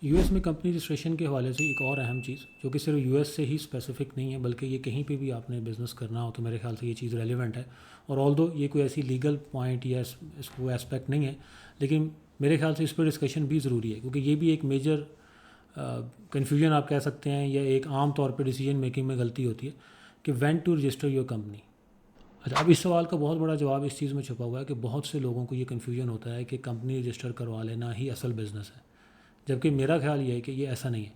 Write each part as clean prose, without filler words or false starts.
US में company registration के हवाले से एक और अहम चीज़ जो कि सिर्फ यूएस से ही स्पेसिफिक नहीं है, बल्कि ये कहीं पे भी आपने बिज़नेस करना हो तो मेरे ख्याल से ये चीज़ रेलिवेंट है। और ऑल्दो ये कोई ऐसी लीगल पॉइंट या वो एस्पेक्ट नहीं है, लेकिन मेरे ख्याल से इस पर डिस्कशन भी ज़रूरी है, क्योंकि ये भी एक मेजर कन्फ्यूजन आप कह सकते हैं, या एक आम तौर पर डिसीजन मेकिंग में गलती होती है कि when to register your company. अच्छा, अब इस सवाल का बहुत बड़ा जवाब इस चीज़ में छुपा हुआ है कि बहुत से लोगों को ये कन्फ्यूजन होता है कि कंपनी रजिस्टर करवा लेना ही असल बिज़नेस है, जबकि मेरा ख्याल ये है कि ये ऐसा नहीं है।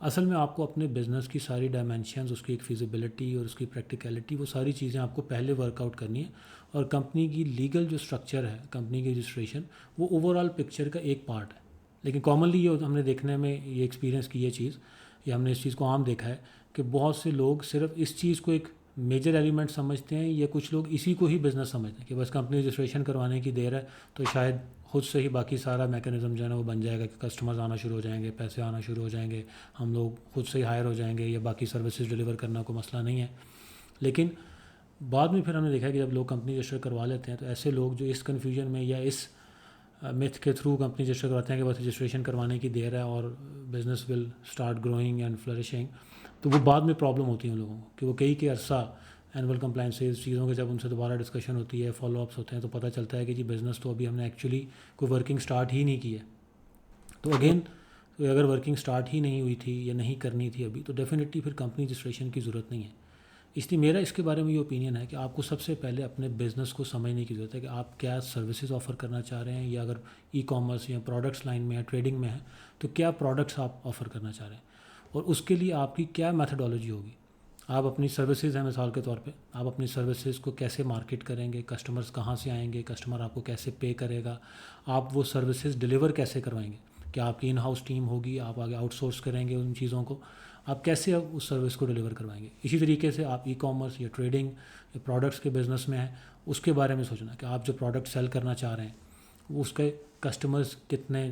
असल में आपको अपने बिज़नेस की सारी डायमेंशंस, उसकी एक फिजिबिलिटी और उसकी प्रैक्टिकलिटी, वो सारी चीज़ें आपको पहले वर्कआउट करनी है। और कंपनी की लीगल जो स्ट्रक्चर है, कंपनी की रजिस्ट्रेशन, वो ओवरऑल पिक्चर का एक पार्ट है। लेकिन कॉमनली ये हमने देखने में ये एक्सपीरियंस की ये चीज़, या हमने इस चीज़ को आम देखा है कि बहुत से लोग सिर्फ इस चीज़ को एक मेजर एलिमेंट समझते हैं, या कुछ लोग इसी को ही बिज़नेस समझते हैं कि बस कंपनी रजिस्ट्रेशन करवाने की देर है तो शायद खुद से ही बाकी सारा मैकेनिज़्म जो है ना वो बन जाएगा कि कस्टमर्स आना शुरू हो जाएंगे, पैसे आना शुरू हो जाएंगे, हम लोग खुद से ही हायर हो जाएंगे, या बाकी सर्विसेज डिलीवर करना कोई मसला नहीं है। लेकिन बाद में फिर हमने देखा कि जब लोग कंपनी रजिस्टर करवा लेते हैं तो ऐसे लोग जो इस कन्फ्यूजन में या इस मिथ के थ्रू कंपनी रजिस्टर करवाते हैं कि बस रजिस्ट्रेशन करवाने की देर है और business will start growing and flourishing, तो वो बाद में प्रॉब्लम होती है उन लोगों को कि वो कई अरसा एनुअल कंप्लाइंसेस चीज़ों के जब उनसे दोबारा डिस्कशन होती है, फॉलोअप्स होते हैं, तो पता चलता है कि जी बिज़नेस तो अभी हमने एक्चुअली कोई वर्किंग स्टार्ट ही नहीं की है। तो अगेन, तो अगर वर्किंग स्टार्ट ही नहीं हुई थी या नहीं करनी थी अभी, तो डेफिनेटली फिर कंपनी रजिस्ट्रेशन की ज़रूरत नहीं है। इसलिए मेरा इसके बारे में ये ओपिनियन है कि आपको सबसे पहले अपने बिज़नेस को समझने की ज़रूरत है कि आप क्या सर्विसेज ऑफ़र करना चाह रहे हैं, या अगर ई कॉमर्स या प्रोडक्ट्स लाइन में या ट्रेडिंग में है तो क्या प्रोडक्ट्स आप ऑफ़र करना चाह रहे हैं, और उसके लिए आपकी क्या मेथडोलॉजी होगी। आप अपनी सर्विसेज हैं, मिसाल के तौर पे आप अपनी सर्विसेज को कैसे मार्केट करेंगे, कस्टमर्स कहाँ से आएंगे, कस्टमर आपको कैसे पे करेगा, आप वो सर्विसेज डिलीवर कैसे करवाएंगे, क्या आपकी इन हाउस टीम होगी, आप आगे आउटसोर्स करेंगे उन चीज़ों को, आप कैसे अब उस सर्विस को डिलीवर करवाएंगे। इसी तरीके से आप ई कॉमर्स या ट्रेडिंग या प्रोडक्ट्स के बिज़नेस में हैं, उसके बारे में सोचना कि आप जो प्रोडक्ट सेल करना चाह रहे हैं वो उसके कस्टमर्स कितने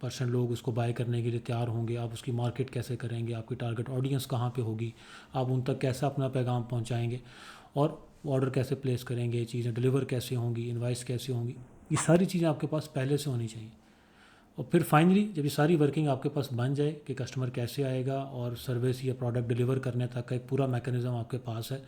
% लोग उसको बाय करने के लिए तैयार होंगे, आप उसकी मार्केट कैसे करेंगे, आपकी टारगेट ऑडियंस कहाँ पे होगी, आप उन तक कैसे अपना पैगाम पहुँचाएँगे, और ऑर्डर कैसे प्लेस करेंगे, चीज़ें डिलीवर कैसे होंगी, इनवाइस कैसे होंगी। ये सारी चीज़ें आपके पास पहले से होनी चाहिए। और फिर फाइनली जब ये सारी वर्किंग आपके पास बन जाए कि कस्टमर कैसे आएगा और सर्विस या प्रोडक्ट डिलीवर करने तक का एक पूरा मैकेनिज़्म आपके पास है,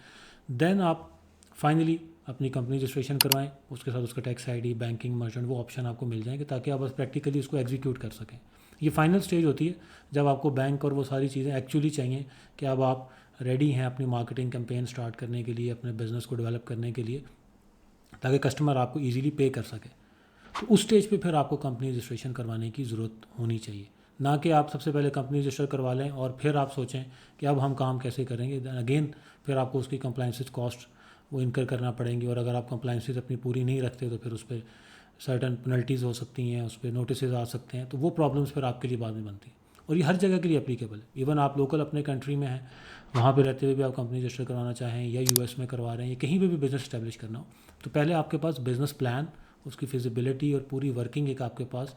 देन आप फाइनली अपनी कंपनी रजिस्ट्रेशन करवाएं, उसके साथ उसका टैक्स आईडी, बैंकिंग, मर्चेंट, वो ऑप्शन आपको मिल जाएंगे ताकि आप बस प्रैक्टिकली उसको एग्जीक्यूट कर सकें। ये फाइनल स्टेज होती है जब आपको बैंक और वो सारी चीज़ें एक्चुअली चाहिए कि अब आप रेडी हैं अपनी मार्केटिंग कैंपेन स्टार्ट करने के लिए, अपने बिज़नेस को डेवलप करने के लिए, ताकि कस्टमर आपको ईजिली पे कर सके। तो उस स्टेज पे फिर आपको कंपनी रजिस्ट्रेशन करवाने की ज़रूरत होनी चाहिए, ना कि आप सबसे पहले कंपनी रजिस्टर करवा लें और फिर आप सोचें कि अब हम काम कैसे करेंगे। अगेन फिर आपको उसकी कंप्लाइंसेस कॉस्ट वो इनकर करना पड़ेंगी, और अगर आप कंप्लाइंसेस अपनी पूरी नहीं रखते तो फिर उस पर सर्टन पेनल्टीज़ हो सकती हैं, उस पर नोटिस आ सकते हैं, तो वो प्रॉब्लम्स फिर आपके लिए बाद में बनती हैं। और ये हर जगह के लिए अप्लीकेबल है। इवन आप लोकल अपने कंट्री में हैं, वहाँ पे रहते हुए भी आप कंपनी रजिस्टर करवाना चाहें, या यूएस में करवा रहे हैं, या कहीं पे भी बिज़नेस इस्टेब्लिश करना हो, तो पहले आपके पास बिज़नेस प्लान, उसकी फिजिबिलिटी और पूरी वर्किंग एक आपके पास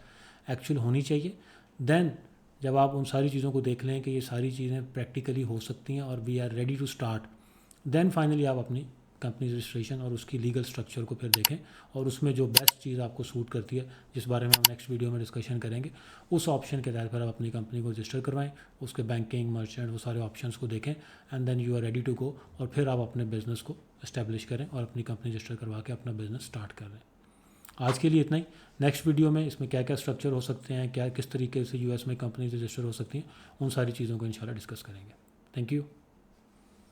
एक्चुअल होनी चाहिए। देन जब आप उन सारी चीज़ों को देख लें कि ये सारी चीज़ें प्रैक्टिकली हो सकती हैं और we are ready to start, then finally आप अपनी कंपनी रजिस्ट्रेशन और उसकी लीगल स्ट्रक्चर को फिर देखें, और उसमें जो बेस्ट चीज़ आपको सूट करती है, जिस बारे में हम नेक्स्ट वीडियो में डिस्कशन करेंगे, उस ऑप्शन के तहत फिर आप अपनी कंपनी को रजिस्टर करवाएं, उसके बैंकिंग, मर्चेंट, वो सारे ऑप्शंस को देखें, and then you are ready to go, और फिर आप अपने बिज़नेस को इस्टेब्लिश करें और अपनी कंपनी रजिस्टर करवा के अपना बिज़नेस स्टार्ट कर लें। आज के लिए इतना ही। नेक्स्ट वीडियो में इसमें क्या क्या स्ट्रक्चर हो सकते हैं, क्या किस तरीके से यूएस में कंपनी रजिस्टर हो सकती हैं, उन सारी चीज़ों को इंशाल्लाह डिस्कस करेंगे। Thank you.